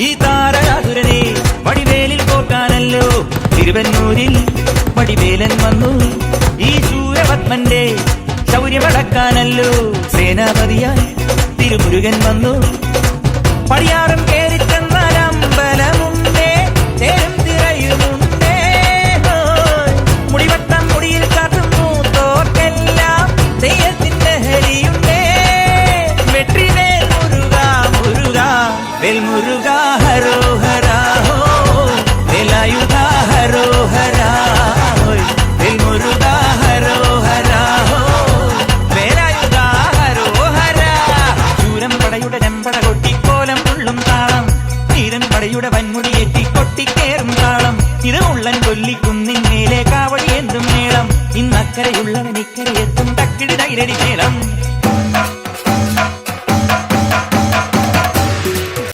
ഈ താരകാസുരനെ വടിവേലിൽ പോക്കാനല്ലോ തിരുവന്നൂരിൽ വടിവേലൻ വന്നു. ഈ ശൂരപത്മന്റെ ശൗര്യമടക്കാനല്ലോ സേനാപതിയായി തിരുമുരുകൻ വന്നു. പടിയാറും കേറിച്ചെന്നാലമ്പലമുണ്ടേ, തേരും തിരയുമുണ്ടേ, മുടിവട്ടം മുടിയിൽ കാട്ടും മൂത്തോർക്കെല്ലാം തെയ്യത്തിന്റെ ഹരിയുണ്ടേ. വെട്രിവേൽ മുരുക മുരുക വേൽമുരുക ഹരോഹര ഹോ, വേലായുധ ഹരോഹര വേൽമുരുക ഹരോഹര ഹോ, വേലായുധ ഹരോഹര. ശൂരം പടയുടെ ചെമ്പട കൊട്ടിക്കോലം ഉള്ളും താളം, തീരൻ പടയുടെ വൻമുടിയേറ്റി കൊട്ടിക്കേറും താളം. ഇത് ഉള്ളൻ കൊല്ലിക്കുന്നിൻ മേലെ കാവടി എന്തും മേളം, ഇന്നക്കരയുള്ളവൻ ഇക്കരയെത്തും തക്കിടി തൈരടി മേളം.